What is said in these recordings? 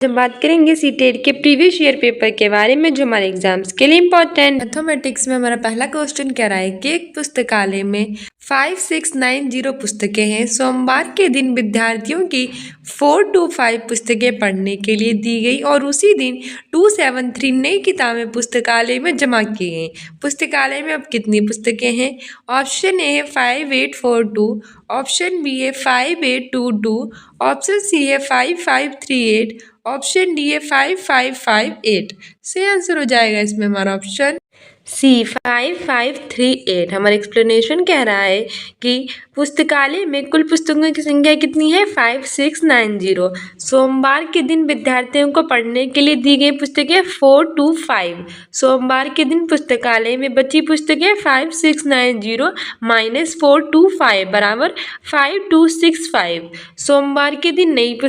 हम बात करेंगे सीटेट के प्रीवियस ईयर पेपर के बारे में जो हमारे एग्जाम्स के लिए इम्पोर्टेंट। मैथमेटिक्स में हमारा पहला क्वेश्चन कह रहा है कि एक पुस्तकालय में 5690 पुस्तकें हैं। सोमवार के दिन विद्यार्थियों की 425 पुस्तकें पढ़ने के लिए दी गई और उसी दिन 273 नई किताबें पुस्तकालय में जमा की गई। पुस्तकालय में अब कितनी पुस्तकें हैं? ऑप्शन ए है 5842, ऑप्शन बी है 5822, ऑप्शन सी है 5538, ऑप्शन डी है 5558। सही आंसर हो जाएगा इसमें हमारा ऑप्शन सी 5538। हमारा एक्सप्लेनेशन कह रहा है कि पुस्तकालय में कुल पुस्तकों की संख्या कितनी है? 5690। सोमवार के दिन विद्यार्थियों को पढ़ने के लिए दी गई पुस्तकें 425। सोमवार के दिन पुस्तकालय में बची पुस्तकें 5690 माइनस 425 बराबर 5265। सोमवार के दिन नई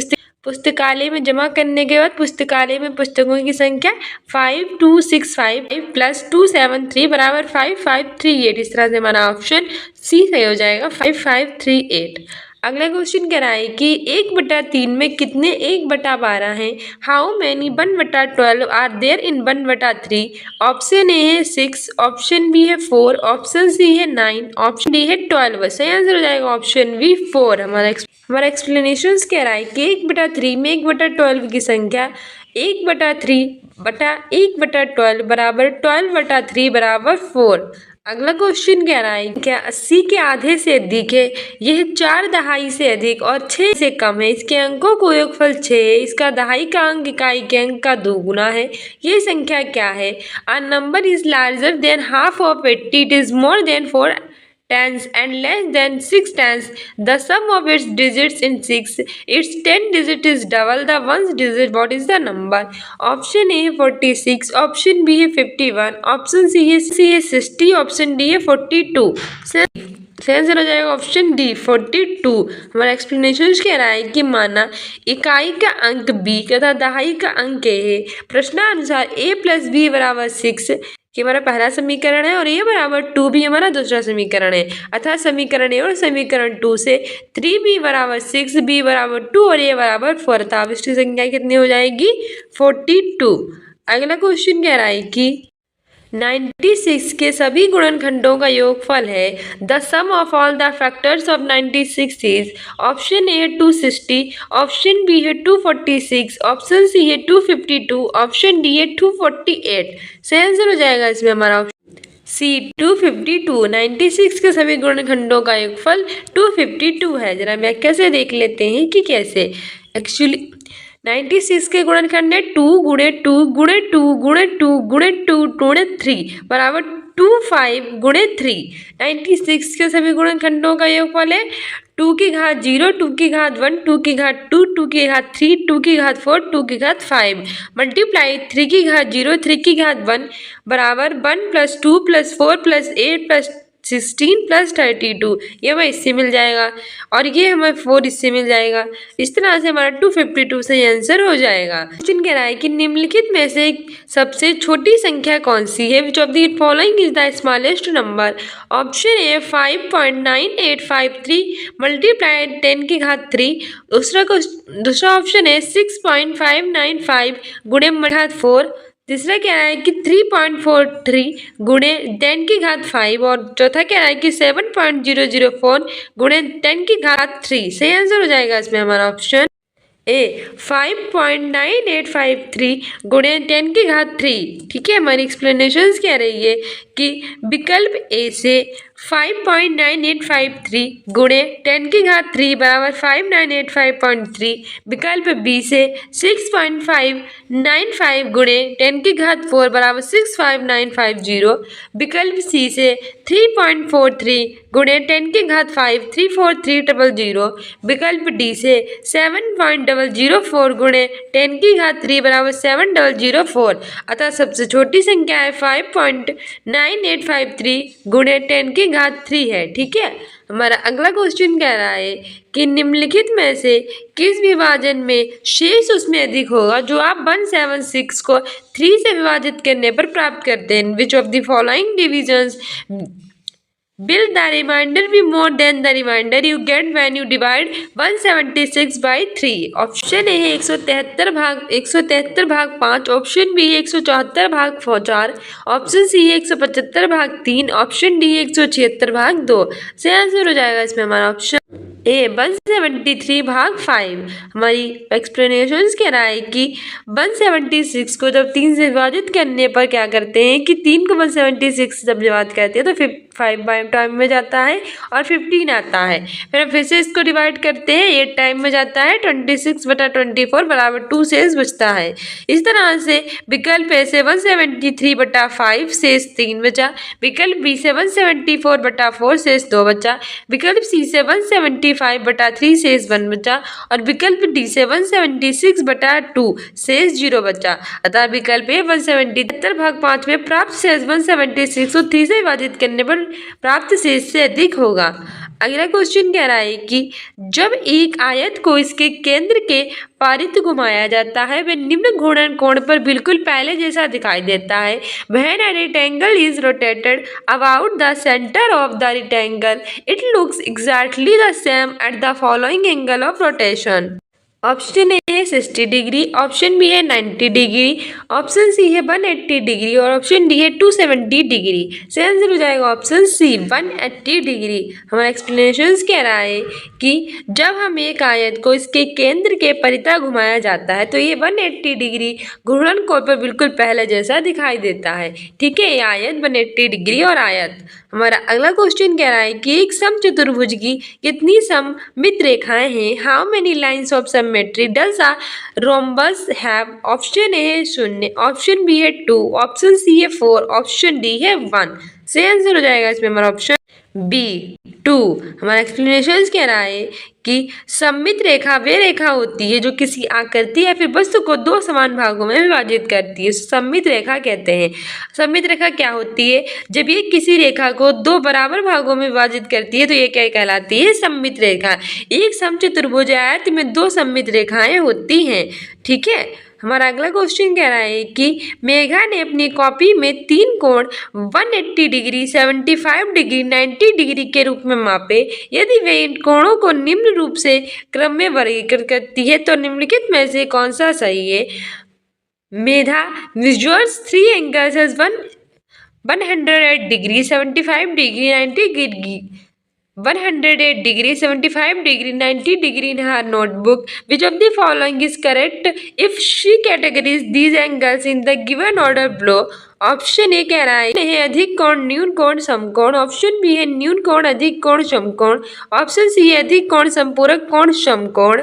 पुस्तकालय में जमा करने के बाद पुस्तकालय में पुस्तकों की संख्या 5265 प्लस 273 बराबर 5538। इस तरह से हमारा ऑप्शन सी सही हो जाएगा 5538। अगला क्वेश्चन कह रहा है कि 1/3 में कितने 1/12 हैं? How many 1/12 are there in 1/3? Option A है 6, ऑप्शन बी है 4, ऑप्शन सी है 9, ऑप्शन डी है 12। सही आंसर हो जाएगा ऑप्शन बी 4। हमारा एक्सप्लेनेशन कह रहा है कि 1/3 में 1/12 की संख्या 1/3 बटा 1/12 बराबर 12/3 बराबर 4। अगला क्वेश्चन कह रहा है क्या 80 के आधे से अधिक है? यह 4 दहाई से अधिक और 6 से कम है। इसके अंकों को योगफल 6 है। इसका दहाई का अंक इकाई के अंक का 2 गुना है। यह संख्या क्या है? A number is larger than half of 80, it is more than 4 tens and less than 6 tens. The sum of its digits in 6. Its 10 digit is double the ones digit. What is the number? Option A है 46, option B है 51, option C है 60, option D है 42। सही answer हो जाएगा option D 42। हमारा explanation कह रहा है कि माना इकाई का अंक b तथा दहाई का अंक a है। प्रश्नानुसार a प्लस बी बराबर 6 कि हमारा पहला समीकरण है और a बराबर 2 भी हमारा दूसरा समीकरण है। अतः समीकरण ए और समीकरण 2 से 3b बराबर 6, b बराबर 2 और a बराबर 4 था। अब इसकी संख्या कितनी हो जाएगी? 42। अगला क्वेश्चन कह रहा है कि 96 के सभी गुणनखंडों का योगफल है। The sum of all the factors of 96 is. Option A है 260, ऑप्शन बी है 246, ऑप्शन सी है 252, ऑप्शन डी है 248। सही आंसर हो जाएगा इसमें हमारा ऑप्शन सी 252। 96 के सभी गुणनखंडों का योगफल 252 है। जरा व्याख्या से देख लेते हैं कि कैसे। एक्चुअली 96 के गुणनखंड है 2 गुणे 2 गुणे 2 गुणे 2 गुणे 2 गुणे 3 बराबर 25 गुणे 3। 96 के सभी गुणनखंडों का योगफल है 2 की घात 0, 2 की घात 1, 2 की घात 2, 2 की घात 3, 2 की घात 4, 2 की घात 5 मल्टीप्लाई 3 की घात 0, 3 की घात 1 बराबर 1 plus 2 plus 4 plus 8 plus 16 plus 32। ये हमें इससे मिल जाएगा और ये हमें 4 इससे मिल जाएगा। इस तरह से हमारा 252 से आंसर हो जाएगा। क्वेश्चन कह रहा है कि निम्नलिखित में से सबसे छोटी संख्या कौन सी है? Which of the following is the smallest number? Option A 5.9853 multiply 10 की घात 3। दूसरा ऑप्शन है 6.595 गुणे 4। तीसरा कह रहा है कि 3.43 गुणे 10 की घात 5 और चौथा कह रहा है कि 7.004 गुणे 10 की घात 3। सही आंसर हो जाएगा इसमें हमारा ऑप्शन ए 5.9853 गुणे 10 की घात 3। ठीक है, हमारी एक्सप्लेनेशन कह रही है कि विकल्प ए से 5.9853 गुणे 10 की घात 3 बराबर 5985.3, विकल्प बी से 6.595 गुणे 10 की घात 4 बराबर 65950, विकल्प सी से 3.43 गुणे 10 की घात 5 34300, विकल्प डी से 7.004 गुणे 10 की घात 3 बराबर 7004। अतः सबसे छोटी संख्या है 5.9853 गुणे 10 की घात 3 है। ठीक है, हमारा अगला क्वेश्चन कह रहा है कि निम्नलिखित में से किस विभाजन में शेष उसमें अधिक होगा जो आप 176 को 3 से विभाजित करने पर प्राप्त करते हैं? विच of the following divisions Will the remainder be more than the remainder you get when you divide 176 by 3? Option A है 173 भाग 5, ऑप्शन बी 174 भाग 4, ऑप्शन सी 175 भाग 3, ऑप्शन डी 176 भाग 2। से आंसर हो जाएगा इसमें हमारा ऑप्शन ए 173 भाग 5। हमारी एक्सप्लेनेशन कह रहा है कि 176 को जब 3 से विभाजित करने पर क्या करते हैं कि 3 को 176 से जब विभाजित करते हैं तो 5 बाई टाइम में जाता है और 15 आता है। फिर हम फिर से इसको डिवाइड करते हैं, 8 टाइम में जाता है, 26/24 बराबर 2 शेष बचता है। इस तरह से विकल्प ए से 173/5 शेष 3 बचा, विकल्प बी से 174/4 शेष 2 बचा, विकल्प सी से 175/3 शेष 1 बचा और विकल्प डी से 176/2 शेष 0 बचा। अतः विकल्प ए 173 भाग 5 में प्राप्त शेष 176 को 3 से विभाजित करने पर प्राप्त शेष से अधिक होगा। अगला क्वेश्चन कह रहा है कि जब एक आयत को इसके केंद्र के पारित घुमाया जाता है वह निम्न घूर्णन कोण पर बिल्कुल पहले जैसा दिखाई देता है। When a rectangle is rotated about the center of the rectangle, it looks exactly the same at the following angle of rotation. Option A है 60 डिग्री, ऑप्शन बी है 90 डिग्री, ऑप्शन सी है 180 डिग्री और option D है 270 degree. से answer हो जाएगा option C 180 degree. हमारा explanation कह रहा है कि जब हम एक आयत को इसके केंद्र के परितः घुमाया जाता है तो ये 180 डिग्री घूर्णन कोण पर बिल्कुल पहले जैसा दिखाई देता है। ठीक है, ये आयत 180 डिग्री और आयत। हमारा अगला क्वेश्चन कह रहा है कि एक समचतुर्भुज की कितनी सममित रेखाएं हैं? How many lines of symmetry does a rhombus have? Option A है 0, ऑप्शन बी है 2, ऑप्शन सी है 4, ऑप्शन डी है 1। से आंसर हो जाएगा इसमें हमारा ऑप्शन बी 2। हमारा एक्सप्लेनेशन कह रहा है कि सममित रेखा वे रेखा होती है जो किसी आकृति या फिर वस्तु को 2 समान भागों में विभाजित करती है, सममित रेखा कहते हैं। सममित रेखा क्या होती है? जब ये किसी रेखा को 2 बराबर भागों में विभाजित करती है तो ये क्या कहलाती है? सममित रेखा। एक समचतुर्भुज आयत में 2 सममित रेखाएं होती हैं। ठीक है, हमारा अगला क्वेश्चन कह रहा है कि मेघा ने अपनी कॉपी में 3 कोण 180 डिग्री, 75 डिग्री, 90 डिग्री के रूप में मापे। यदि वे इन कोणों को निम्न रूप से क्रम में वर्गीकृत करती है तो निम्नलिखित में से कौन सा सही है? मेधा measures 3 angles as 108 degree, 75 degree, 90 degree, 108 degree, 75 degree, 90 degree in her notebook. Which of the following is correct if she categorizes these angles in the given order below? Option A कह रहा है अधिक कोण, न्यून कोण, समकोण, ऑप्शन बी है न्यून कोण, अधिक कोण, समकोण, ऑप्शन सी है अधिक कोण, संपूरक कोण, समकोण,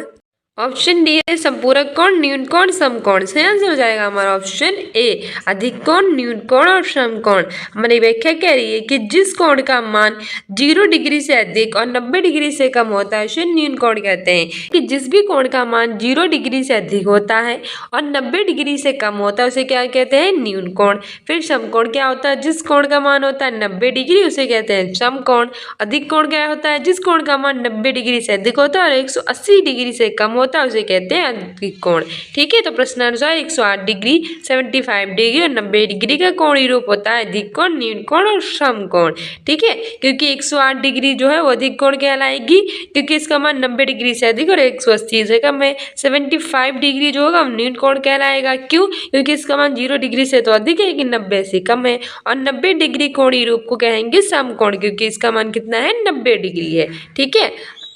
ऑप्शन डी है संपूरक कोण, न्यून कोण, समकोण। से आंसर हो जाएगा हमारा ऑप्शन ए अधिक कोण, न्यून कोण और समकोण। हमारी व्याख्या कह रही है कि जिस कोण का मान 0 डिग्री से अधिक और 90 डिग्री से कम होता है उसे न्यून कोण कहते हैं। कि जिस भी कोण का मान 0 डिग्री से अधिक होता है और 90 डिग्री से कम होता है उसे क्या कहते हैं? न्यून कोण। फिर समकोण क्या होता है? जिस कोण का मान होता है 90 डिग्री उसे कहते हैं समकोण। अधिक कोण क्या होता है? जिस कोण का मान 90 डिग्री से अधिक होता है और 180 डिग्री से कम होता है उसे कहते हैं अधिक कोण। ठीक है, तो प्रश्नानुसार 108 डिग्री, 75 डिग्री और 90 डिग्री का कोणीय रूप होता है अधिक कोण, न्यून कोण और समकोण। ठीक है, क्योंकि 108 डिग्री जो है वो अधिक कोण कहलाएगी क्योंकि इसका मान 90 डिग्री से अधिक और 180 से कम है। 75 डिग्री जो होगा न्यून कोण कहलाएगा। क्यों? क्योंकि इसका मान 0 डिग्री से तो अधिक है कि 90 से कम है। और 90 डिग्री कोणीय रूप को कहेंगे समकोण क्योंकि इसका मान कितना है? 90 डिग्री है। ठीक है,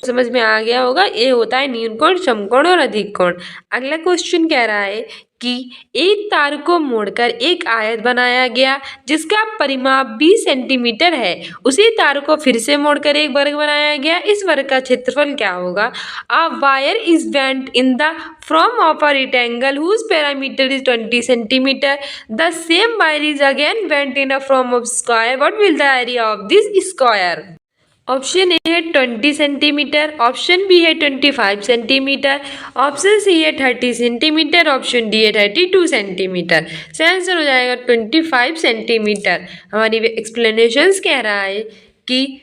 समझ में आ गया होगा। ये होता है न्यून कोण, समकोण और अधिक कोण। अगला क्वेश्चन कह रहा है कि एक तार को मोड़कर एक आयत बनाया गया जिसका परिमाप 20 सेंटीमीटर है। उसी तार को फिर से मोड़कर एक वर्ग बनाया गया, इस वर्ग का क्षेत्रफल क्या होगा? A wire is bent in the from of a rectangle whose parameter is 20 centimetre. The same wire is again bent in a from of square. What will the area of this square? Option A है 20 centimetre, option B है 25 centimetre, option C है 30 centimetre, option D है 32 centimetre. से answer हो जाएगा 25 centimetre. हमारी explanations कह रहा है कि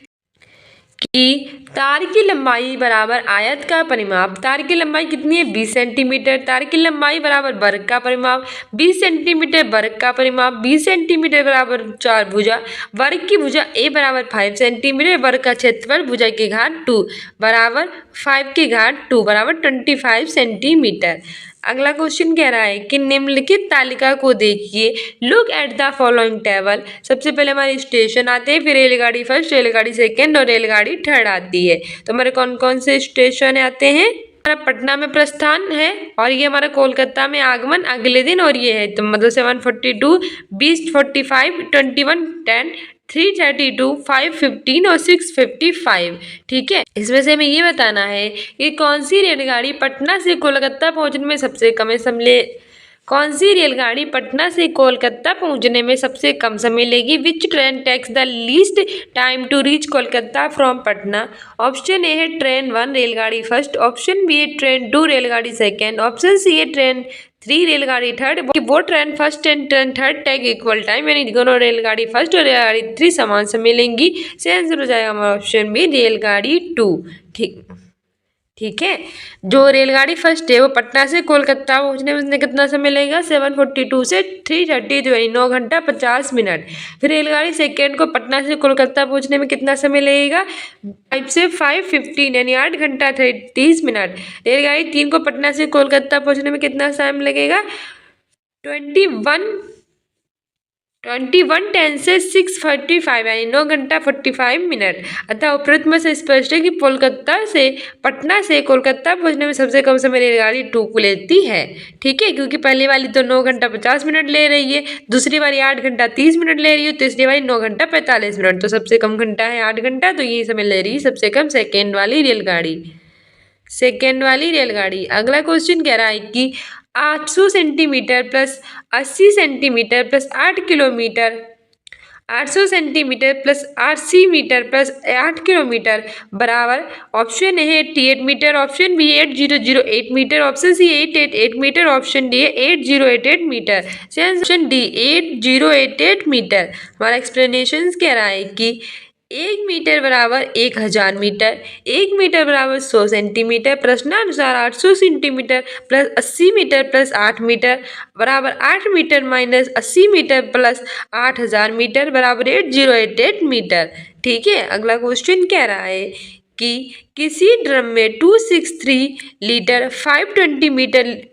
कि तार की लंबाई बराबर आयत का परिमाप। तार की लंबाई कितनी है? 20 सेंटीमीटर। तार की लंबाई बराबर वर्ग का परिमाप। 20 सेंटीमीटर वर्ग का परिमाप। 20 सेंटीमीटर बराबर 4 भुजा। वर्ग की भुजा a बराबर 5 सेंटीमीटर। वर्ग का क्षेत्रफल भुजा की घात 2 बराबर 5 की घात 2 बराबर 25 सेंटीमीटर। अगला क्वेश्चन कह रहा है कि निम्नलिखित तालिका को देखिए। Look at the following table. सबसे पहले हमारे स्टेशन आते हैं, फिर रेलगाड़ी फर्स्ट, रेलगाड़ी सेकंड और रेलगाड़ी थर्ड आती है। तो हमारे कौन कौन से स्टेशन आते हैं? हमारा पटना में प्रस्थान है और ये हमारा कोलकाता में आगमन अगले दिन, और ये है तो मतलब 7:42, 20:45, 21:10, 3:32, 5:15 और 6:55। ठीक है, इसमें से हमें ये बताना है कि कौन सी रेलगाड़ी पटना से कोलकाता पहुंचने में सबसे कम समय कौन सी रेलगाड़ी पटना से कोलकाता पहुंचने में सबसे कम समय लेगी। Which train takes the least time to reach Kolkata from Patna. Option A है ट्रेन 1 रेलगाड़ी फर्स्ट। ऑप्शन बी है ट्रेन 2 रेलगाड़ी सेकेंड। ऑप्शन सी है ट्रेन 3 रेलगाड़ी थर्ड। वो train first and train third take equal time, यानी दोनों रेलगाड़ी फर्स्ट और रेलगाड़ी 3 समान समय लेंगी। से आंसर हो जाएगा हमारा ऑप्शन बी रेलगाड़ी 2। ठीक है, जो रेलगाड़ी फर्स्ट है वो पटना से कोलकाता पहुंचने में उसने कितना समय लगेगा? 7:42 से 3:30 यानी 9 घंटा 50 मिनट। फिर रेलगाड़ी सेकेंड को पटना से कोलकाता पहुंचने में कितना समय लगेगा? 5 से 5:15 यानी 8 घंटा 30 मिनट। रेलगाड़ी 3 को पटना से कोलकाता पहुंचने में कितना समय लगेगा? 21:10 से 6:45 यानी 9 घंटा 45 मिनट। अतः उपरोक्त में से स्पष्ट है कि पटना से कोलकाता पहुंचने में सबसे कम समय रेलगाड़ी 2 को लेती है। ठीक है, क्योंकि पहली वाली तो 9 घंटा 50 मिनट ले रही है, दूसरी वाली 8 घंटा 30 मिनट ले रही है, तीसरी वाली 9 घंटा 45 मिनट। तो सबसे कम घंटा है 8 घंटा, तो ये समय ले रही है सबसे कम सेकेंड वाली रेलगाड़ी। अगला क्वेश्चन कह रहा है कि 800 centimetre plus 80 centimetre plus 8 kilometre 800 centimetre plus 80 metre plus 8 kilometre बराबर option A 88 metre, option B 8008 metre, option C 888 metre, option D 8088 metre. Option D 8088 metre. हमारा एक्सप्लेनेशन कह रहा है कि 1 मीटर बराबर 1000 मीटर, 1 मीटर बराबर 100 सेंटीमीटर। प्रश्नानुसार 800 centimetre plus 80 metre plus 8 metre बराबर 8 metre minus 80 metre plus 8000 metre बराबर 8088 मीटर। ठीक है, अगला क्वेश्चन कह रहा है कि किसी ड्रम में 263 लीटर 520 मीटर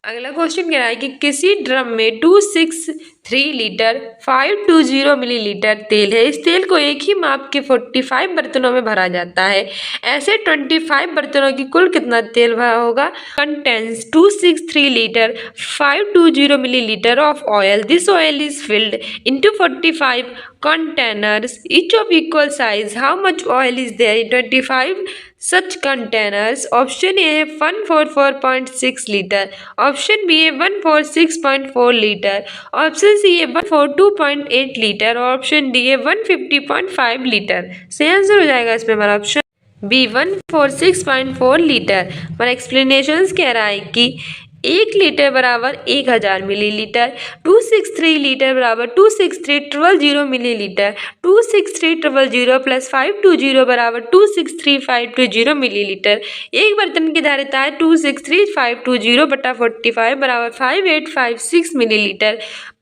अगला क्वेश्चन कह रहा है कि किसी ड्रम में 263 लीटर 520 मिलीलीटर तेल है। इस तेल को एक ही माप के 45 बर्तनों में भरा जाता है। ऐसे 25 बर्तनों की कुल कितना तेल भरा होगा? Contains 263 litre 520 millilitre of oil. This oil is filled into 45 containers, each of equal size. How much oil is there in 25 such containers? Option A है 144.6 लीटर, ऑप्शन बी है 146.4 लीटर, ऑप्शन सी है 142.8 litre और option D है 150.5 litre. सही answer हो जाएगा इसमें हमारा ऑप्शन बी 146.4 लीटर। हमारा एक्सप्लेनेशन कह रहा है कि 1 लीटर बराबर 1000 मिलीलीटर, 263 लीटर बराबर 263,000 मिलीलीटर, 263,000 प्लस 520 बराबर 263,520 मिलीलीटर। एक बर्तन की धारिता है 263,520 बटा 45 बराबर 5856 मिलीलीटर।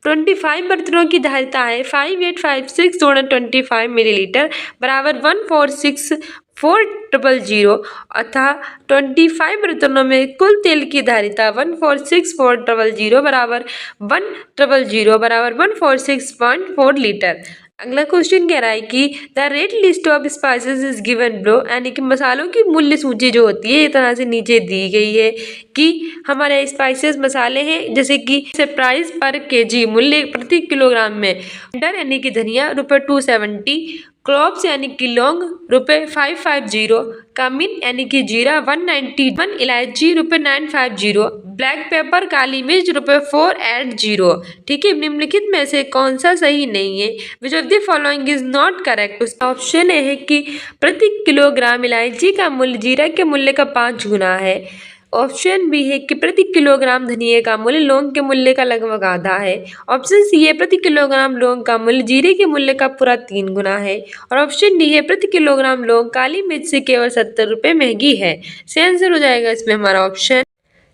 25 बर्तनों की धारिता है 5856 जोड़ा 25 मिलीलीटर बराबर 146,400 अतः 25 बर्तनों में कुल तेल की धारिता 146,400 बराबर 146.4 लीटर। अगला क्वेश्चन कह रहा है कि the rate list of spices is given below, यानी कि मसालों की मूल्य सूची जो होती है इस तरह से नीचे दी गई है कि हमारे स्पाइसेस मसाले हैं जैसे कि प्राइस पर केजी मूल्य प्रति किलोग्राम में यानी कि धनिया ₹270, क्लोव्स यानी कि लौंग ₹550, कमीन यानी कि जीरा 191, इलायची ₹950, ब्लैक पेपर काली मिर्च ₹480। ठीक है, निम्नलिखित में से कौन सा सही नहीं है? Which of the following is not correct. उसका ऑप्शन है कि प्रति किलोग्राम इलायची का मूल्य जीरा के मूल्य का 5 गुना है। ऑप्शन बी है कि प्रति किलोग्राम धनिये का मूल्य लौंग के मूल्य का लगभग आधा है। ऑप्शन सी है प्रति किलोग्राम लौंग का मूल्य जीरे के मूल्य का पूरा 3 गुना है। और ऑप्शन डी है प्रति किलोग्राम लौंग काली मिर्च से केवल 70 रुपये महंगी है। सही आंसर हो जाएगा इसमें हमारा ऑप्शन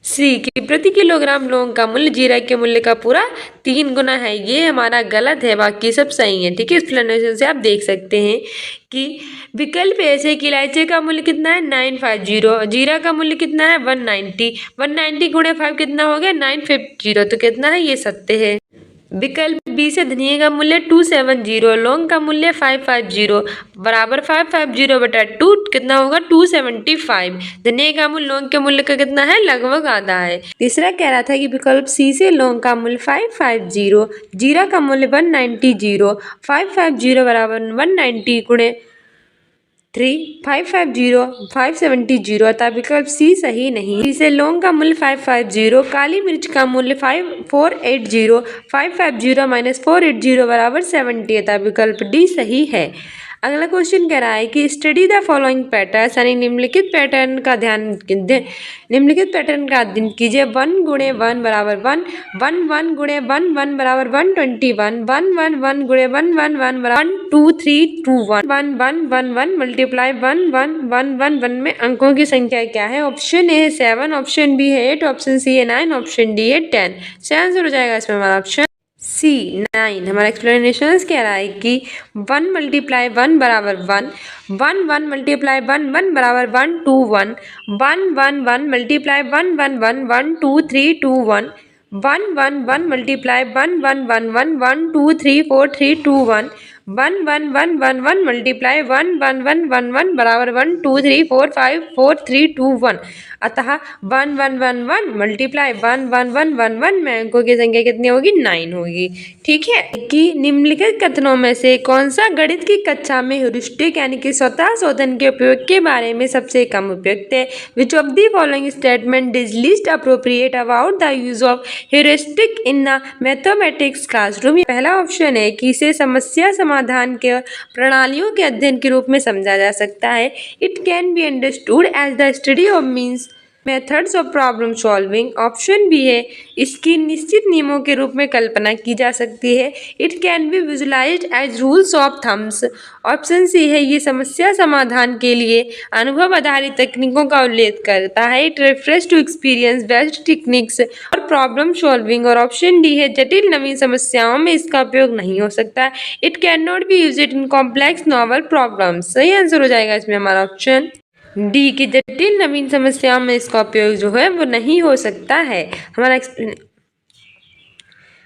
सी कि प्रति किलोग्राम लौंग का मूल्य जीरा के मूल्य का पूरा 3 गुना है। ये हमारा गलत है, बाकी सब सही है। ठीक है, एक्सप्लेनेशन से आप देख सकते हैं कि विकल्प ऐसे कि इलायची का मूल्य कितना है 950, जीरा का मूल्य कितना है 190, 190 गुणे 5 कितना हो गया 950, तो कितना है ये सत्य है। विकल्प बी से धनिये का मूल्य 270, लौंग का मूल्य 550 बराबर 550 बटा 2 कितना होगा 275। धनिये का मूल्य लौंग के मूल्य का कितना है लगभग आधा है। तीसरा कह रहा था कि विकल्प सी से लौंग का मूल्य 550, जीरा का मूल्य 190, 550 बराबर 190 गुणे 3 550 570 अतः विकल्प सी सही नहीं। इसे लौंग का मूल्य 550, काली मिर्च का मूल्य 480, 550 माइनस 480 बराबर 70 अतः विकल्प डी सही है। अगला क्वेश्चन कह रहा है कि स्टडी द फॉलोइंग पैटर्न, यानी निम्नलिखित पैटर्न का अध्ययन कीजिए। 1 गुणे 1 बराबर 1, 1 1 गुणे 1 1 बराबर 121, 1 1 1 गुणे 1 1 1 बराबर 1 2 3 2 1 1 1 1 1 मल्टीप्लाई 1 1 1 1 1 में अंकों की संख्या क्या है? ऑप्शन ए है 7, ऑप्शन बी है 8, ऑप्शन सी है 9, ऑप्शन डी है 10। सही आंसर हो जाएगा इसमें हमारा ऑप्शन सी 9। हमारा एक्सप्लेनेशन कह रहा है कि 1 मल्टीप्लाई 1 बराबर 1, 1 1 मल्टीप्लाई 1 1 बराबर 1 2 1, 1 1 1 मल्टीप्लाई 1 1 1 1 2 3 2 1, 1 1 1 मल्टीप्लाई 1 1 1 1 1 2 3 4 3 2 1, 1 1 1 1 1 मल्टीप्लाई 1 1 1 1 1 बराबर 1 2 3 4 5 4 3 2 1। अतः 1 1 1 1 मल्टीप्लाई 1 1 1 1 1 में अंकों की संख्या कितनी होगी 9 होगी। ठीक है कि निम्नलिखित कथनों में से कौन सा गणित की कक्षा में ह्यूरिस्टिक यानी कि स्वतः शोधन के उपयोग के बारे में सबसे कम उपयुक्त है? Which of the following statement is least appropriate about the use of heuristic in the mathematics classroom? पहला ऑप्शन है कि इसे समस्या समाधान के प्रणालियों के अध्ययन के रूप में समझा जा सकता है। It can be understood as the study of means methods of problem solving. Option B है इसकी निश्चित नियमों के रूप में कल्पना की जा सकती है। It can be visualised as rules of thumbs. Option C है ये समस्या समाधान के लिए अनुभव आधारित तकनीकों का उल्लेख करता है। It refers to experience based techniques और प्रॉब्लम सॉल्विंग। और ऑप्शन डी है जटिल नवीन समस्याओं में इसका उपयोग नहीं हो सकता। It can not be used in complex novel problems. सही आंसर हो जाएगा इसमें हमारा ऑप्शन डी की जटिल नवीन समस्याओं में इसका उपयोग जो है वो नहीं हो सकता है। हमारा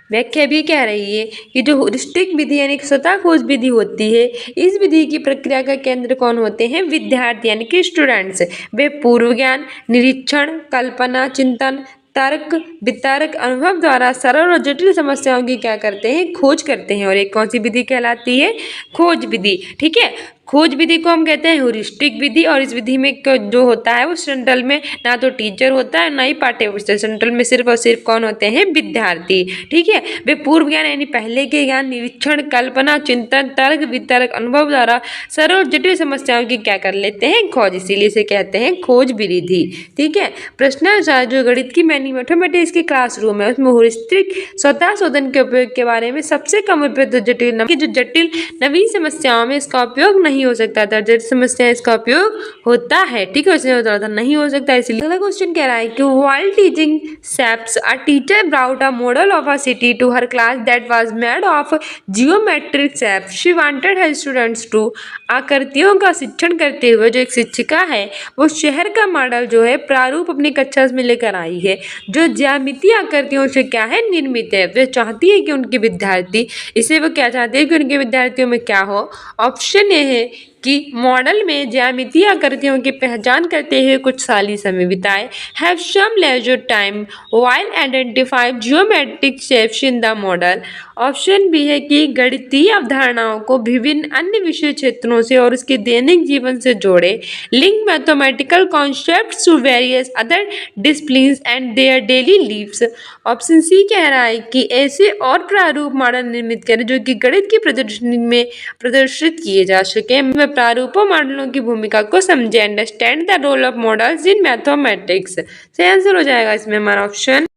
व्याख्या भी कह रही है कि जो ह्यूरिस्टिक विधि यानी कि स्वतः खोज विधि होती है, इस विधि की प्रक्रिया का केंद्र कौन होते हैं? विद्यार्थी यानी कि स्टूडेंट्स। वे पूर्व ज्ञान, निरीक्षण, कल्पना, चिंतन, तर्क, वितर्क, अनुभव द्वारा सरल और जटिल समस्याओं की क्या करते हैं? खोज करते हैं। और एक कौन सी विधि कहलाती है? खोज विधि। ठीक है, खोज विधि को हम कहते हैं ह्यूरिस्टिक विधि। और इस विधि में जो होता है वो सेंट्रल में ना तो टीचर होता है ना ही पाठ्य पुस्तक। सेंट्रल में सिर्फ और सिर्फ कौन होते हैं? विद्यार्थी। ठीक है, वे पूर्व ज्ञान यानी पहले के ज्ञान, निरीक्षण, कल्पना, चिंतन, तर्क, वितर्क, अनुभव द्वारा सरल और जटिल समस्याओं की क्या कर लेते हैं? खोज। इसीलिए इसे कहते हैं खोज विधि। ठीक है, प्रश्नानुसार जो गणित की मैथमेटिक्स की क्लासरूम है उसमें ह्यूरिस्टिक स्वतः शोधन के उपयोग के बारे में सबसे कम उपयुक्त जटिल नवीन समस्याओं में इसका उपयोग नहीं हो सकता था। जटिल समस्या इसका उपयोग होता है। ठीक है, उसने बताया था नहीं हो सकता। इसलिए अगला क्वेश्चन कह रहा है कि while teaching SAPs, a teacher brought a model of a city to her class that was made of geometric shapes. She wanted her students to आकृतियों का शिक्षण करते हुए जो एक शिक्षिका है वो शहर का मॉडल जो है प्रारूप अपनी कक्षा में लेकर आई है जो ज्यामितीय आकृतियों से क्या है? निर्मित है। वे चाहती है कि उनके विद्यार्थी इसे वो क्या चाहते हैं कि उनके विद्यार्थियों में क्या हो? ऑप्शन ए है कि मॉडल में ज्यामितीय आकृतियों की पहचान करते हुए कुछ साली समय बिताए। Have some leisure time while identify geometric shapes in the model. Option B है कि गणितीय अवधारणाओं को विभिन्न अन्य विषय क्षेत्रों से और उसके दैनिक जीवन से जोड़े। Link mathematical concepts to various other disciplines and their daily lives. Option C कह रहा है कि ऐसे और प्रारूप मॉडल निर्मित करें जो कि गणित की प्रदर्शनी में प्रदर्शित किए जा सके। प्रारूपों मॉडलों की भूमिका को समझे। Understand the role of models in mathematics. सही आंसर हो जाएगा इसमें हमारा ऑप्शन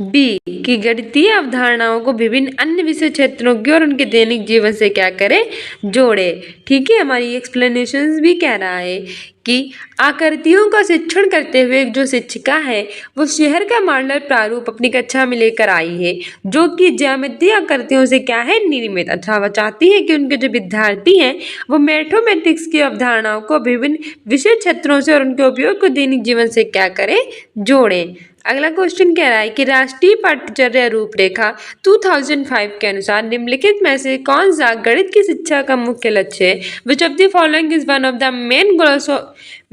बी कि गणितीय अवधारणाओं को विभिन्न अन्य विषय क्षेत्रों की और उनके दैनिक जीवन से क्या करें, जोड़े। ठीक है, हमारी एक्सप्लेनेशन भी कह रहा है कि आकृतियों का शिक्षण करते हुए जो शिक्षिका है वो शहर का मॉडल प्रारूप अपनी कक्षा में लेकर आई है, जो कि ज्यामितीय आकृतियों से क्या है, निर्मित। अच्छा, वह चाहती है कि उनके जो विद्यार्थी हैं वो मैथमेटिक्स की अवधारणाओं को विभिन्न विषय क्षेत्रों से और उनके उपयोग को दैनिक जीवन से क्या करें, जोड़ें। अगला क्वेश्चन कह रहा है कि राष्ट्रीय पाठ्यचर्या रूपरेखा 2005 के अनुसार निम्नलिखित में से कौन सा गणित की शिक्षा का मुख्य लक्ष्य है। Which of the following is one of the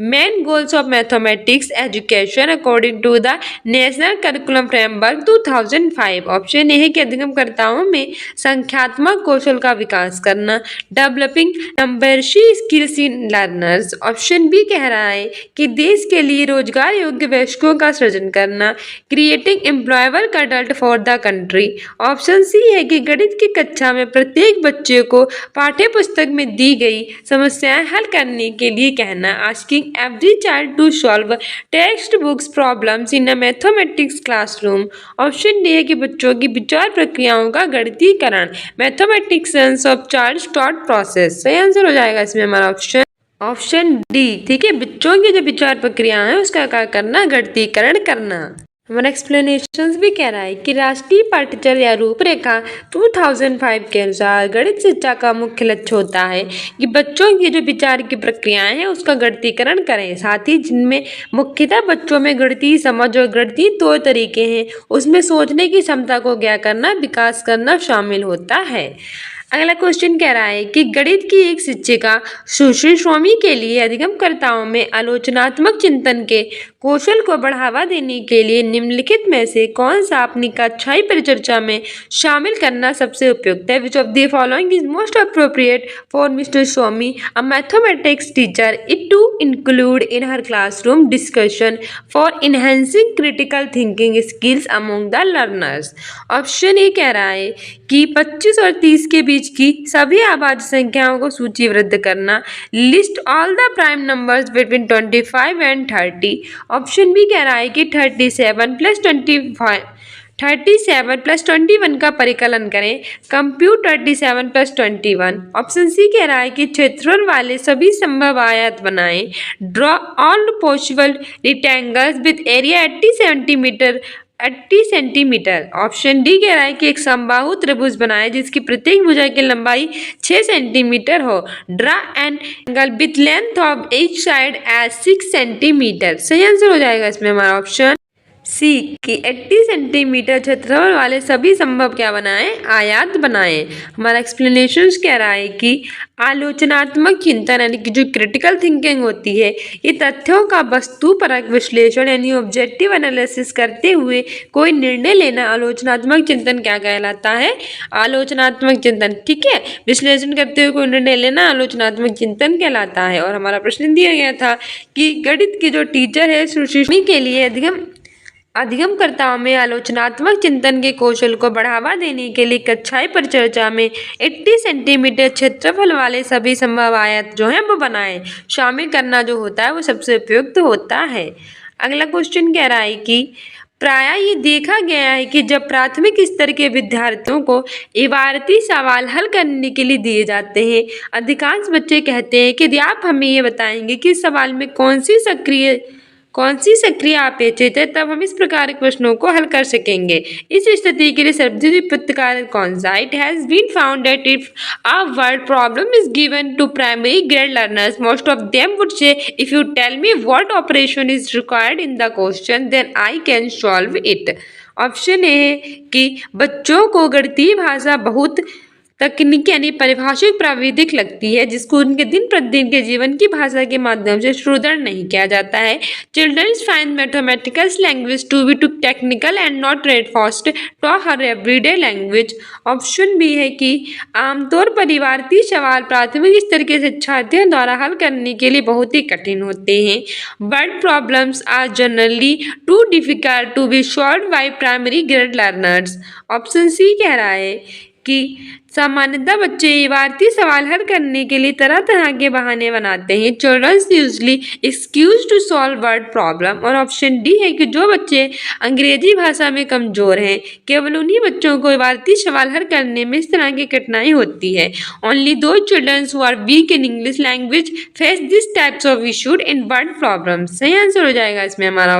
main goals of mathematics education according to the national curriculum framework 2005। Option A है कि अधिगमकर्ताओं में संख्यात्मक कौशल का विकास करना, developing numeracy skills in learners. Option B कह रहा है कि देश के लिए रोजगार योग्य वयस्कों का सृजन करना, creating employable adult for the country. Option C है कि गणित की कक्षा में प्रत्येक बच्चे को पाठ्य पुस्तक में दी गई समस्याएं हल करने के लिए कहना, asking every child to solve text books problems in a mathematics classroom. Option D है कि बच्चों की विचार प्रक्रियाओं का गणितीकरण, mathematics of child thought process. सही आंसर हो जाएगा इसमें हमारा ऑप्शन डी। ठीक है, बच्चों की जो विचार प्रक्रिया है उसका क्या करना, गणितीकरण करना। हमारा एक्सप्लेनेशन भी कह रहा है कि राष्ट्रीय पाठ्यचर्या रूपरेखा 2005 के अनुसार गणित शिक्षा का मुख्य लक्ष्य होता है कि बच्चों की जो विचार की प्रक्रियाएं हैं उसका गणितीकरण करें, साथ ही जिनमें मुख्यतः बच्चों में गणितीय समझ और गणितीय तौर तरीके हैं उसमें सोचने की क्षमता को क्या करना, विकास करना शामिल होता है। अगला क्वेश्चन कह रहा है कि गणित की एक शिक्षिका सुश्री स्वामी के लिए अधिगमकर्ताओं में आलोचनात्मक चिंतन के कौशल को बढ़ावा देने के लिए निम्नलिखित में से कौन सा अपनी कक्षाई परिचर्चा में शामिल करना सबसे उपयुक्त है। Which of the following is most appropriate for mister Swami a mathematics teacher it to include in her classroom discussion for enhancing critical thinking skills among the learners. Option A कह रहा है कि 25 और 30 के बीच की सभी आभाज्य संख्याओं को सूचीबद्ध करना, list all the prime numbers between 25 and 30। Option B कह रहा है कि 37 प्लस 21 का परिकलन करें, कंप्यूट 37 प्लस 21। ऑप्शन सी कह रहा है कि क्षेत्रफल वाले सभी संभव आयत बनाएं, draw all possible rectangles with area 80 centimetre. Option D कह रहा है कि एक समबाहु त्रिभुज बनाए जिसकी प्रत्येक भुजा की लंबाई 6 सेंटीमीटर हो, draw an angle with length of each side as 6 centimetre. सही आंसर हो जाएगा इसमें हमारा ऑप्शन सी कि 80 सेंटीमीटर क्षेत्रफल वाले सभी संभव क्या बनाएं, आयत बनाएं। हमारा एक्सप्लेनेशन कह रहा है कि आलोचनात्मक चिंतन यानी कि जो क्रिटिकल थिंकिंग होती है ये तथ्यों का वस्तुपरक विश्लेषण यानी ऑब्जेक्टिव एनालिसिस करते हुए कोई निर्णय लेना आलोचनात्मक चिंतन क्या कहलाता है, आलोचनात्मक चिंतन। ठीक है, विश्लेषण करते हुए कोई निर्णय लेना आलोचनात्मक चिंतन कहलाता है। और हमारा प्रश्न दिया गया था कि गणित की जो टीचर है सुश्री के लिए अधिगमकर्ताओं में आलोचनात्मक चिंतन के कौशल को बढ़ावा देने के लिए कक्षाई परिचर्चा में 80 सेंटीमीटर क्षेत्रफल वाले सभी संभव आयत जो हैं वो बनाएं, शामिल करना जो होता है वो सबसे उपयुक्त होता है। अगला क्वेश्चन कह रहा है कि प्रायः ये देखा गया है कि जब प्राथमिक स्तर के विद्यार्थियों को इबारती सवाल हल करने के लिए दिए जाते हैं, अधिकांश बच्चे कहते हैं कि यदि आप हमें ये बताएंगे कि इस सवाल में कौन सी सक्रिया अपेक्षित है तब हम इस प्रकार के प्रश्नों को हल कर सकेंगे। इस स्थिति के लिए सर्वोत्तम कार्य कौन सा? It has been found that if a word problem is given to primary grade learners most of them would say if you tell me what operation is required in the question then I can solve it. Option A है कि बच्चों को गणितीय भाषा बहुत तकनीक यानी परिभाषिक प्राविधिक लगती है जिसको उनके दिन प्रतिदिन के जीवन की भाषा के माध्यम से सुदृढ़ नहीं किया जाता है। Childrens find mathematical language to be too technical and not रेडफास्ट to her everyday language. Option B है कि आमतौर पर इबारती सवाल प्राथमिक स्तर के शिक्षार्थियों द्वारा हल करने के लिए बहुत ही कठिन होते हैं। Word problems are generally too difficult to be solved by primary grade learners. Option C कह रहा है कि सामान्यतः बच्चे इबारती सवाल हल करने के लिए तरह तरह के बहाने बनाते हैं। Childrens usually excuse to solve word problem. और ऑप्शन डी है कि जो बच्चे अंग्रेजी भाषा में कमजोर हैं, केवल उन्हीं बच्चों को इबारती सवाल हल करने में इस तरह की कठिनाई होती है। Only those children who are weak in English language face this types of issue in word problem. सही आंसर हो जाएगा इसमें हमारा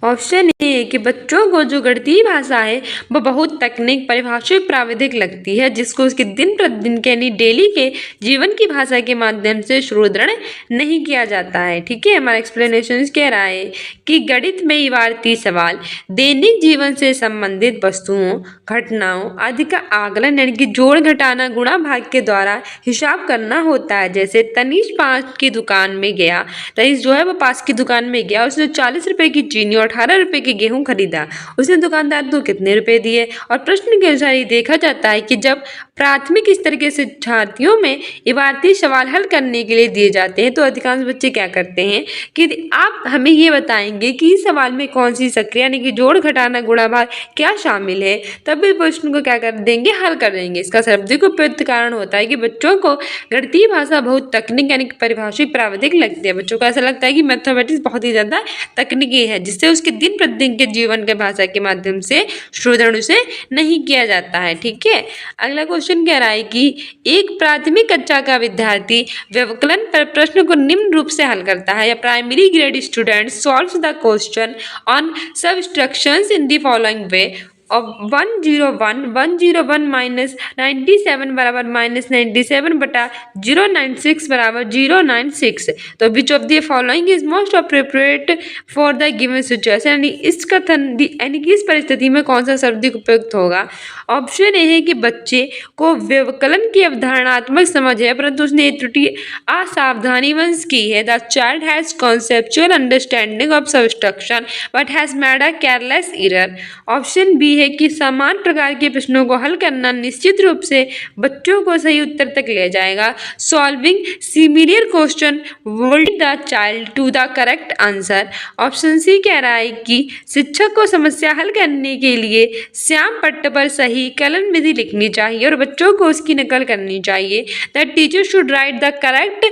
ऑप्शन ए है कि बच्चों को जो गणितीय भाषा है वो बहुत तकनीक परिभाषिक प्राविधिक लगती है, जिसको उसके दिन प्रतिदिन के यानी डेली के जीवन की भाषा के माध्यम से सुदृढ़ नहीं किया जाता है। ठीक है, हमारा एक्सप्लेनेशन कह रहा है कि गणित में इबारती सवाल दैनिक जीवन से संबंधित वस्तुओं, घटनाओं आदि का आकलन यानी कि जोड़ घटाना गुणा भाग के द्वारा हिसाब करना होता है। जैसे तनीश पास की दुकान में गया, तनीश जो है वो पास की दुकान में गया, उसने 40 रुपए की चीनी और 18 रुपए की गेहूं खरीदा। उसने दुकानदार को कितने रुपए दिए? और प्रश्न के अनुसार ये देखा जाता है कि जब प्राथमिक स्तर के शिक्षार्थियों में इबारती सवाल हल करने के लिए दिए जाते हैं तो अधिकांश बच्चे क्या करते हैं कि आप हमें ये बताएंगे कि इस सवाल में कौन सी सक्रिया यानी कि जोड़ घटाना गुणा भाग क्या शामिल है, तब भी प्रश्न को क्या कर देंगे, हल कर देंगे। इसका शाब्दिक उपयुक्त कारण होता है कि बच्चों को गणितीय भाषा बहुत तकनीक यानी परिभाषिक प्राविधिक लगती है। बच्चों को ऐसा लगता है कि मैथमेटिक्स बहुत ही ज्यादा तकनीकी है, जिससे उसके दिन प्रतिदिन के जीवन के भाषा के माध्यम से शोधन उसे नहीं किया जाता है। ठीक है, अगला क्वेश्चन कह रहा है कि एक प्राथमिक कक्षा का विद्यार्थी व्यवकलन पर प्रश्न को निम्न रूप से हल करता है। या primary grade student solves the question on subtractions in the following way of 101 minus 97 बराबर माइनस 97 बटा 096 बराबर 096। तो which of the following is most appropriate for the given situation, यानी इस कथन यानी कि इस परिस्थिति में कौन सा शब्द उपयुक्त होगा। ऑप्शन ए है कि बच्चे को व्यवकलन की अवधारणात्मक समझ है परंतु उसने त्रुटि असावधानी वंश की है। The child has conceptual understanding of subtraction but has made a careless error. Option B है कि समान प्रकार के प्रश्नों को हल करना निश्चित रूप से बच्चों को सही उत्तर तक ले जाएगा। Solving similar question will the child to the correct answer. Option C कह रहा है कि शिक्षक को समस्या हल करने के लिए श्याम पट्ट पर सही कलन विधि लिखनी चाहिए और बच्चों को उसकी नकल करनी चाहिए। The teacher should write the correct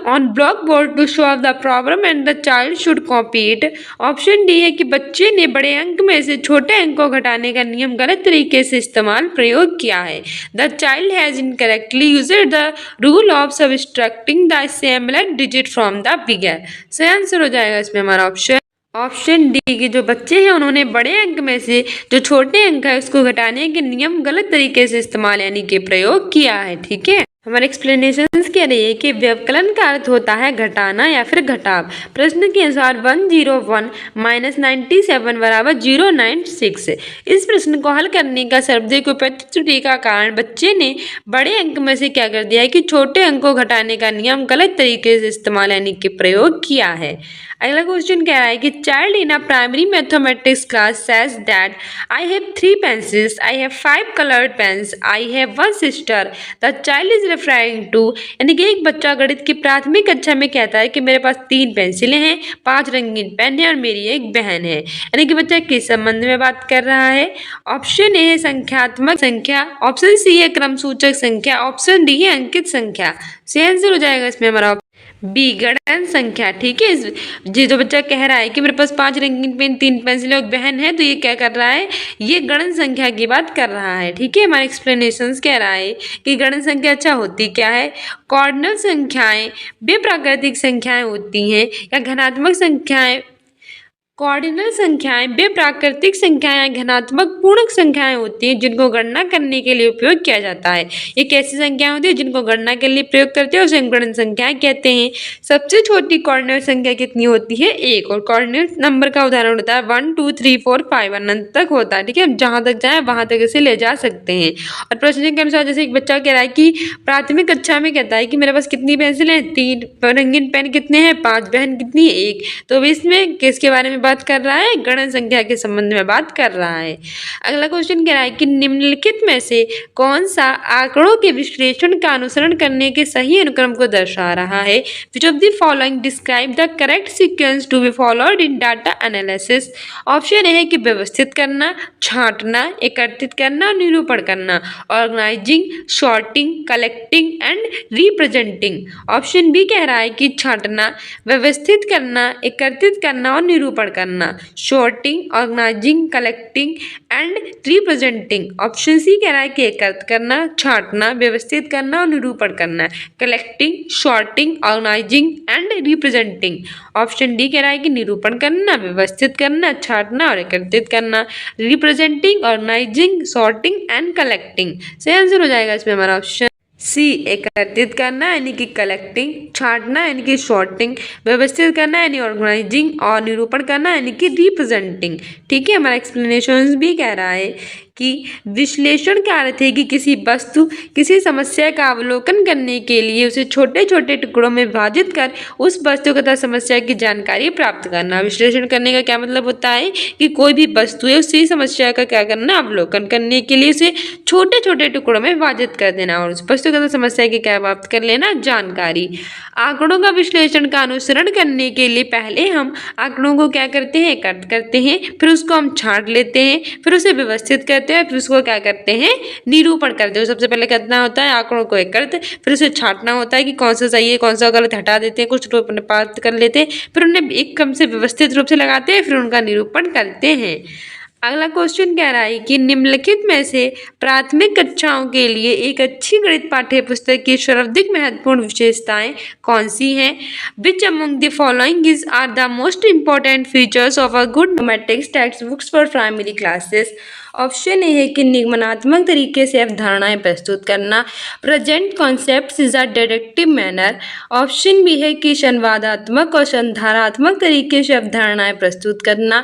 on black board to solve the problem and the child should copy it. Option D है कि बच्चे ने बड़े अंक में से छोटे अंक को घटाने का नियम गलत तरीके से इस्तेमाल प्रयोग किया है। The child has incorrectly used the rule of subtracting the smaller digit from the bigger. सही आंसर हो जाएगा इसमें हमारा ऑप्शन डी के जो बच्चे हैं उन्होंने बड़े अंक में से जो छोटे अंक है उसको घटाने के नियम गलत तरीके से इस्तेमाल यानी कि प्रयोग किया है। ठीक है, हमारे एक्सप्लेनेशन कह रही है कि व्यवकलन का अर्थ होता है घटाना या फिर घटाव। प्रश्न के अनुसार 101 माइनस 97 बराबर 096। इस प्रश्न को हल करने का शाब्दिक उपयुक्त त्रुटि का कारण बच्चे ने बड़े अंक में से क्या कर दिया है कि छोटे अंक को घटाने का नियम गलत तरीके से इस्तेमाल यानी कि प्रयोग किया है। अगला क्वेश्चन कह रहा है कि child in a primary mathematics class says that I have 3 pencils, I have 5 coloured pens, I have 1 sister. The child is referring to, यानी कि एक बच्चा गणित की प्राथमिक कक्षा में कहता है कि मेरे पास 3 पेंसिलें हैं, 5 रंगीन पेन है और मेरी एक बहन है। यानी कि बच्चा किस संबंध में बात कर रहा है। ऑप्शन ए है संख्यात्मक संख्या, ऑप्शन सी है क्रमसूचक संख्या, ऑप्शन डी है अंकित संख्या। सही आंसर हो जाएगा इसमें हमारा बी गणन संख्या। ठीक है, जी जो बच्चा कह रहा है कि मेरे पास 5 रंगीन पेन, 3 पेंसिलें और बहन है, तो ये क्या कर रहा है, ये गणन संख्या की बात कर रहा है। ठीक है, हमारे एक्सप्लेनेशंस कह रहा है कि गणन संख्या अच्छा होती क्या है, कॉर्डिनल संख्याएं वे प्राकृतिक संख्याएं होती हैं या घनात्मक संख्याएं। कॉर्डिनल संख्याएं वे प्राकृतिक संख्याएं घनात्मक पूर्णक संख्याएं होती हैं जिनको गणना करने के लिए उपयोग किया जाता है। ये कैसी संख्याएं होती है जिनको गणना के लिए प्रयोग करते हैं उसे गणन संख्याएं कहते हैं। सबसे छोटी कॉर्डिनल संख्या कितनी होती है, 1, और कॉर्डिनल नंबर का उदाहरण होता है 1 2 3 4 5 अनंत तक होता है। ठीक है, जहां तक जाए वहां तक इसे ले जा सकते हैं। और प्रश्न के अनुसार जैसे एक बच्चा कह रहा है कि प्राथमिक कक्षा में कहता है कि मेरे पास कितनी पेंसिलें हैं, 3, रंगीन पेन कितने हैं, 5, बहन कितनी है, 1। तो इसमें किसके बारे में बात कर रहा है, गणन संख्या के संबंध में बात कर रहा है। अगला क्वेश्चन कह रहा है कि निम्नलिखित में से कौन सा आंकड़ों के विश्लेषण का अनुसरण करने के सही अनुक्रम को दर्शा रहा है। Which of the following describe the correct sequence to be followed in data analysis. Option A है कि व्यवस्थित करना, छांटना, एकत्रित करना और निरूपण करना। Organising, sorting, collecting and representing. Option B कह रहा है कि छांटना, व्यवस्थित करना, एकत्रित करना और निरूपण करना। Sorting, organising, collecting and representing. Option C कह रहा है कि एकत्रित करना, छांटना, व्यवस्थित करना और निरूपण करना। Collecting, sorting, organising and representing. Option D कह रहा है कि निरूपण करना, व्यवस्थित करना, छांटना और एकत्रित करना। Representing, organising, sorting and collecting. सही आंसर हो जाएगा इसमें हमारा ऑप्शन सी, एकत्रित करना यानी कि कलेक्टिंग, छांटना यानी कि सॉर्टिंग, व्यवस्थित करना यानी ऑर्गेनाइजिंग और निरूपण करना यानी कि रिप्रेजेंटिंग। ठीक है, हमारा एक्सप्लेनेशन भी कह रहा है कि विश्लेषण का अर्थ है कि किसी वस्तु, किसी समस्या का अवलोकन करने के लिए उसे छोटे छोटे टुकड़ों में विभाजित कर उस वस्तु तथा समस्या की जानकारी प्राप्त करना। विश्लेषण करने का क्या मतलब होता है कि कोई भी वस्तु है उसी समस्या का क्या करना, अवलोकन करने के लिए उसे छोटे छोटे टुकड़ों में विभाजित कर देना और उस वस्तु तथा समस्या की क्या प्राप्त कर लेना, जानकारी। आंकड़ों का विश्लेषण का अनुसरण करने के लिए पहले हम आंकड़ों को क्या करते हैं, एकत्र करते हैं, फिर उसको हम छांट लेते हैं, फिर उसे व्यवस्थित करते हैं, फिर उसको क्या करते हैं, निरूपण करते हैं। सबसे पहले करना होता है आंकड़ों को एकत्र, फिर उसे छांटना होता है कि कौन सा सही है कौन सा गलत, हटा देते हैं, कुछ रूप में प्राप्त कर लेते हैं, फिर उन्हें एक क्रम से व्यवस्थित रूप से लगाते हैं, फिर उनका निरूपण करते हैं। अगला क्वेश्चन कह रहा है कि निम्नलिखित में से प्राथमिक कक्षाओं के लिए एक अच्छी गणित पाठ्य पुस्तक की सर्वाधिक महत्वपूर्ण विशेषताएं कौन सी हैं। Which among the following is are the most important features of a good mathematics text books for primary classes. Option A है कि निगमनात्मक तरीके से अवधारणाएं प्रस्तुत करना, present concepts is a deductive manner. Option B है कि संवादात्मक और संधारात्मक तरीके से अवधारणाएं प्रस्तुत करना,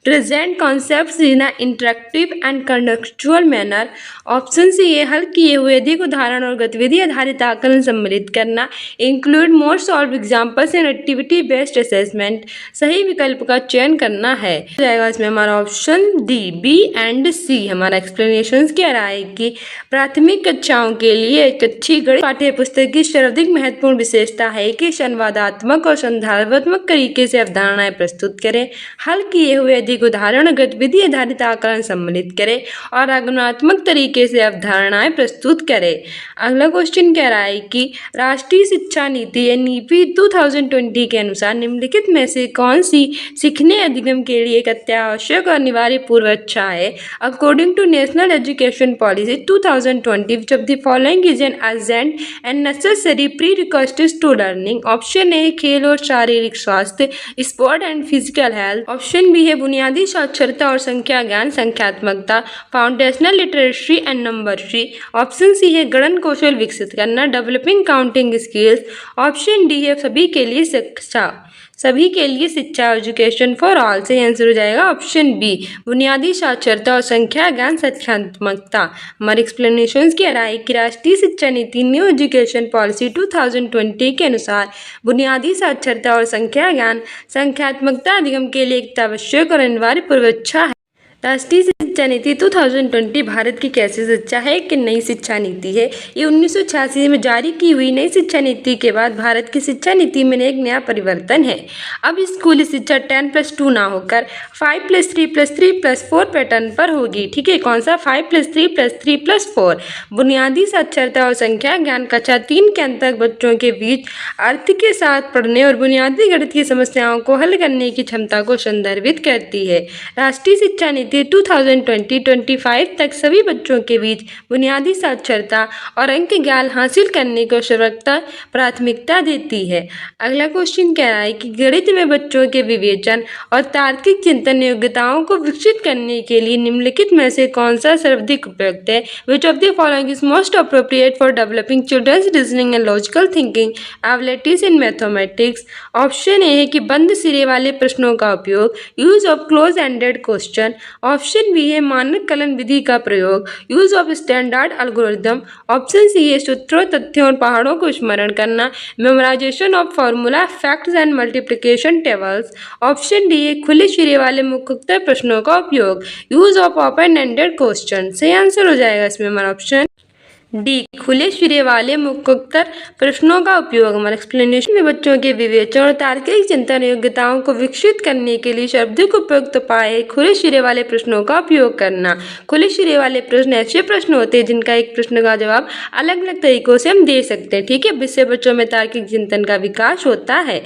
present concepts in a interactive and contextual manner. Option C है हल किए हुए अधिक उदाहरण और गतिविधि आधारित आकलन सम्मिलित करना, include more solve examples and activity based assessment. सही विकल्प का चयन करना है। जाएगा इसमें हमारा ऑप्शन डी, बी एंड सी। हमारा एक्सप्लेनेशन कह रहा है कि प्राथमिक कक्षाओं के लिए एक अच्छी गणित पाठ्य पुस्तक की सर्वाधिक महत्वपूर्ण विशेषता है कि संवादात्मक और संधारात्मक तरीके से अवधारणाएं प्रस्तुत करें, हल किए हुए अधिक उदाहरण गतिविधि आधारित आकलन सम्मिलित करें और आगमनात्मक तरीके से अवधारणाएं प्रस्तुत करें। अगला क्वेश्चन कह रहा है कि राष्ट्रीय शिक्षा नीति या नीति 2020 के अनुसार निम्नलिखित में से कौन सी सीखने अधिगम के लिए एक अत्यावश्यक और अनिवार्य पूर्व इच्छा है। According to National Education Policy 2020, which of the following is an urgent and necessary prerequisite to learning? Option A खेल और शारीरिक स्वास्थ्य, sport and physical health. Option B है बुनियादी साक्षरता और संख्या ज्ञान, संख्यात्मकता, foundational literacy and numeracy. Option C है गणन कौशल विकसित करना, developing counting skills. Option D है सभी के लिए शिक्षा, एजुकेशन फॉर ऑल। से आंसर हो जाएगा ऑप्शन बी, बुनियादी साक्षरता और संख्या ज्ञान, संख्यात्मकता। हमारे एक्सप्लेनेशन कह रहा है कि राष्ट्रीय शिक्षा नीति न्यू एजुकेशन पॉलिसी 2020 के अनुसार बुनियादी साक्षरता और संख्या ज्ञान, संख्यात्मकता अधिगम के लिए एक आवश्यक और अनिवार्य पूर्व इच्छा है। राष्ट्रीय शिक्षा नीति 2020 भारत की कैसी शिक्षा है कि नई शिक्षा नीति है। ये 1986 में जारी की हुई नई शिक्षा नीति के बाद भारत की शिक्षा नीति में एक नया परिवर्तन है। अब स्कूली शिक्षा 10+2 ना होकर 5+3+3+4 पैटर्न पर होगी। ठीक है, कौन सा 5+3+3+4। बुनियादी साक्षरता और संख्या ज्ञान कक्षा 3 के अंत तक बच्चों के बीच अर्थ के साथ पढ़ने और बुनियादी गणित की समस्याओं को हल करने की क्षमता को संदर्भित करती है। राष्ट्रीय शिक्षा नीति 2020-25 तक सभी बच्चों के बीच बुनियादी साक्षरता और अंक ज्ञान हासिल करने को सर्वोच्च प्राथमिकता देती है। अगला क्वेश्चन कह रहा है कि गणित में बच्चों के विवेचन और तार्किक चिंतन योग्यताओं को विकसित करने के लिए निम्नलिखित में से कौन सा सर्वाधिक उपयुक्त है। Which of the following is most appropriate for developing children's reasoning and logical thinking abilities in mathematics. Option A है कि बंद सिरे वाले प्रश्नों का उपयोग, use of close ended question. Option B है मानक कलन विधि का प्रयोग, use of standard algorithm. Option C है सूत्रों, तथ्यों और पहाड़ों को स्मरण करना, memorisation of formula, facts and multiplication tables. Option D है खुले सिरे वाले मुख्य उत्तर प्रश्नों का उपयोग, use of open ended question. सही आंसर हो जाएगा इसमें हमारा ऑप्शन डी, खुले सिरे वाले मुख्य उत्तर प्रश्नों का उपयोग। हमारा एक्सप्लेनेशन में बच्चों के विवेचन और तार्किक चिंतन योग्यताओं को विकसित करने के लिए शाब्दिक उपयुक्त उपाय खुले सिरे वाले प्रश्नों का उपयोग करना। खुले सिरे वाले प्रश्न ऐसे प्रश्न होते हैं जिनका एक प्रश्न का जवाब अलग अलग तरीकों से हम दे सकते हैं। ठीक है, इससे बच्चों में तार्किक चिंतन का विकास होता है।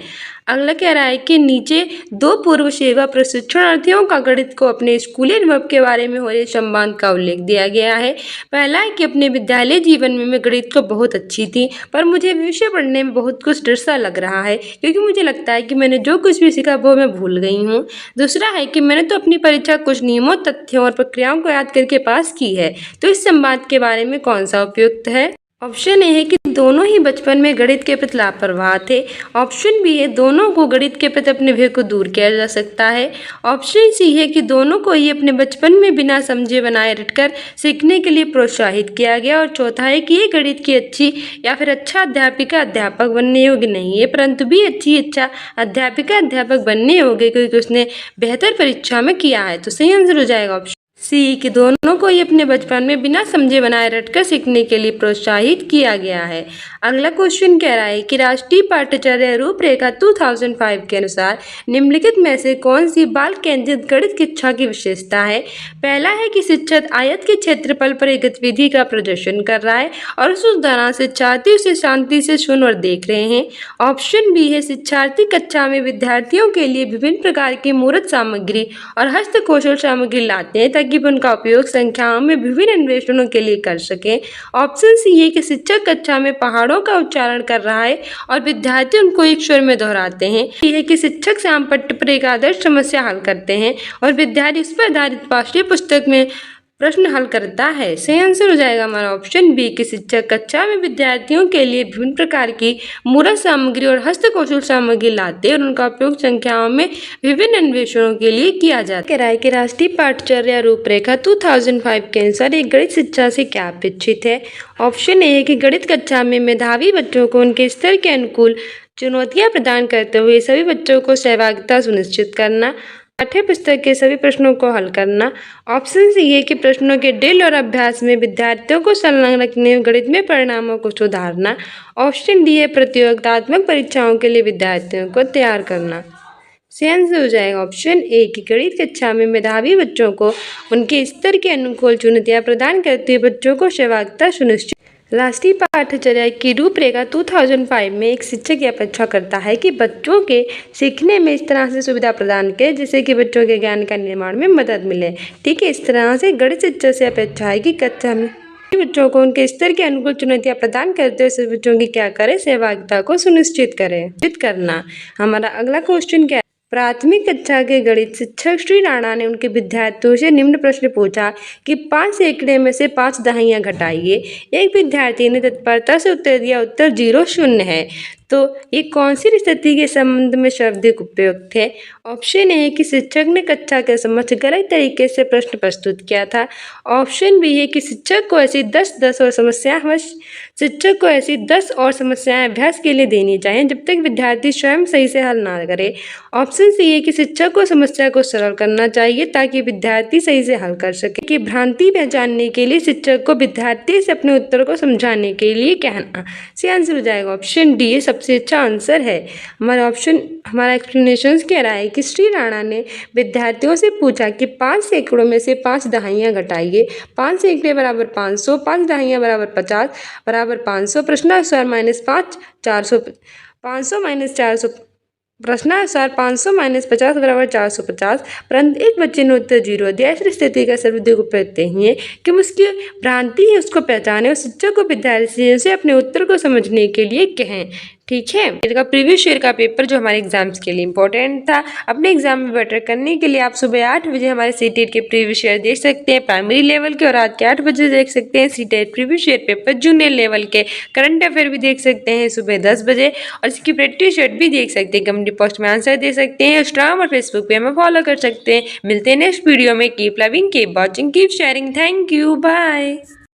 अगला कह रहा है कि नीचे दो पूर्व सेवा प्रशिक्षणार्थियों का गणित को अपने स्कूली अनुभव के बारे में हो रहे संवाद का उल्लेख दिया गया है। पहला है कि अपने विद्यालय जीवन में मैं गणित को बहुत अच्छी थी, पर मुझे विषय पढ़ने में बहुत कुछ डर सा लग रहा है क्योंकि मुझे लगता है कि मैंने जो कुछ भी सीखा वो मैं भूल गई हूँ। दूसरा है कि मैंने तो अपनी परीक्षा कुछ नियमों, तथ्यों और प्रक्रियाओं को याद करके पास की है। तो इस संवाद के बारे में कौन सा उपयुक्त है? ऑप्शन ए है कि दोनों ही बचपन में गणित के प्रति लापरवाह थे। ऑप्शन बी है दोनों को गणित के प्रति अपने भय को दूर किया जा सकता है। ऑप्शन सी है कि दोनों को ही अपने बचपन में बिना समझे बनाए रखकर सीखने के लिए प्रोत्साहित किया गया। और चौथा है कि ये गणित की अच्छी या फिर अच्छा अध्यापिका अध्यापक बनने योग्य नहीं है, परंतु भी अच्छा अध्यापिका अध्यापक बनने योग्य क्योंकि उसने बेहतर परीक्षा में किया है। तो सही आंसर हो जाएगा ऑप्शन सी, कि दोनों को ही अपने बचपन में बिना समझे बनाए रखकर सीखने के लिए प्रोत्साहित किया गया है। अगला क्वेश्चन कह रहा है कि राष्ट्रीय पाठ्यचर्या रूपरेखा 2005 के अनुसार निम्नलिखित में से कौन सी बाल केंद्रित गणित शिक्षा की विशेषता है? पहला है कि शिक्षक आयत के क्षेत्रफल पर एक गतिविधि का प्रदर्शन कर रहा है और उस दौरान शिक्षार्थी उसे शांति से सुन और देख रहे हैं। ऑप्शन बी है शिक्षार्थी कक्षा में विद्यार्थियों के लिए विभिन्न प्रकार की मूर्त सामग्री और हस्तकौशल सामग्री लाते हैं ताकि उनका उपयोग संख्याओं में विभिन्न अन्वेषणों के लिए कर सकें। ऑप्शन सी है कि शिक्षक कक्षा में पहाड़ों का उच्चारण कर रहा है और विद्यार्थी उनको एक स्वर में दोहराते हैं। यह है कि शिक्षक शाम पट्ट पर एक आदर्श समस्या हल करते हैं और विद्यार्थी उस पर आधारित पाठ्य पुस्तक में प्रश्न हल करता है। सही आंसर हो जाएगा हमारा ऑप्शन बी, कि शिक्षक कक्षा में विद्यार्थियों के लिए विभिन्न प्रकार की मूर्त सामग्री और हस्तकौशल सामग्री लाते हैं और उनका उपयोग संख्याओं में विभिन्न अन्वेषणों के लिए किया जाता है। कह रहा है कि राष्ट्रीय पाठ्यचर्या रूपरेखा 2005 के अनुसार एक गणित शिक्षा से क्या अपेक्षित है? ऑप्शन ए है कि गणित कक्षा में मेधावी बच्चों को उनके स्तर के अनुकूल चुनौतियां प्रदान करते हुए सभी बच्चों को सहभागिता सुनिश्चित करना, पाठ्य पुस्तक के सभी प्रश्नों को हल करना। ऑप्शन सी है कि प्रश्नों के ड्रिल और अभ्यास में विद्यार्थियों को संलग्न रखने और गणित में परिणामों को सुधारना। ऑप्शन डी है प्रतियोगितात्मक परीक्षाओं के लिए विद्यार्थियों को तैयार करना। सही आंसर हो जाएगा ऑप्शन ए, की गणित कक्षा में मेधावी बच्चों को उनके स्तर के अनुकूल चुनौतियां प्रदान करते हुए बच्चों को सहभागिता सुनिश्चित। राष्ट्रीय पाठ्यचर्या की रूपरेखा 2005 में एक शिक्षक यह अपेक्षा करता है कि बच्चों के सीखने में इस तरह से सुविधा प्रदान करें जिससे कि बच्चों के ज्ञान का निर्माण में मदद मिले। ठीक है, इस तरह से गणित शिक्षक से अपेक्षा है कि कक्षा में बच्चों को उनके स्तर के अनुकूल चुनौतियां प्रदान करते हुए सभी बच्चों की क्या करें, सहभागिता को सुनिश्चित करना। हमारा अगला क्वेश्चन क्या है? प्राथमिक कक्षा के गणित शिक्षक श्री राणा ने उनके विद्यार्थियों से निम्न प्रश्न पूछा कि 5 सैकड़े में से 5 दहाइयाँ घटाइए। एक विद्यार्थी ने तत्परता से उत्तर दिया, उत्तर 0 शून्य है। तो ये कौन सी स्थिति के संबंध में शाब्दिक उपयुक्त है? ऑप्शन ए है कि शिक्षक ने कक्षा के समक्ष गलत तरीके से प्रश्न प्रस्तुत किया था। ऑप्शन बी है कि शिक्षक को ऐसी 10 और समस्याएं अभ्यास के लिए देनी चाहिए जब तक विद्यार्थी स्वयं सही से हल ना करे। ऑप्शन सी है कि शिक्षक को समस्या को सरल करना चाहिए ताकि विद्यार्थी सही से हल कर सके। कि भ्रांति पहचानने के लिए शिक्षक को विद्यार्थी से अपने उत्तर को समझाने के लिए कहना। सही आंसर हो जाएगा ऑप्शन डी, सबसे अच्छा आंसर है। हमारा एक्सप्लेनेशन कह रहा है कि श्री राणा ने विद्यार्थियों से पूछा कि 5 सैकड़ों में से 5 दहाइयाँ घटाइए। 5 सैकड़े बराबर 500, 5 दहाइयाँ बराबर 50 बराबर 500, प्रश्नानुसार -5 400, 500 - 400 प्रश्नानुसार 500 - 50 बराबर 450, परंतु एक बच्चे ने उत्तर 0 दिया। ऐसी स्थिति का सर्वाधिक उपयुक्त नहीं है कि उसकी भ्रांति है उसको पहचाने और शिक्षक को विद्यार्थी से अपने उत्तर को समझने के लिए कहें। ठीक है। इसका प्रीवियस ईयर का पेपर जो हमारे एग्जाम्स के लिए इम्पोर्टेंट था, अपने एग्जाम में बेटर करने के लिए आप सुबह 8 बजे हमारे सीटेट के प्रीवियस ईयर देख सकते हैं प्राइमरी लेवल के, और रात के 8 बजे देख सकते हैं CTET previous year paper junior level के। करंट अफेयर भी देख सकते हैं सुबह 10 बजे, और इसकी प्रैक्टिस शीट भी देख सकते हैं, कम्युनिटी पोस्ट में आंसर दे सकते हैं। इंस्टाग्राम और फेसबुक पे हमें फॉलो कर सकते हैं। मिलते हैं नेक्स्ट वीडियो में। Keep loving, keep watching, keep sharing. Thank you, bye.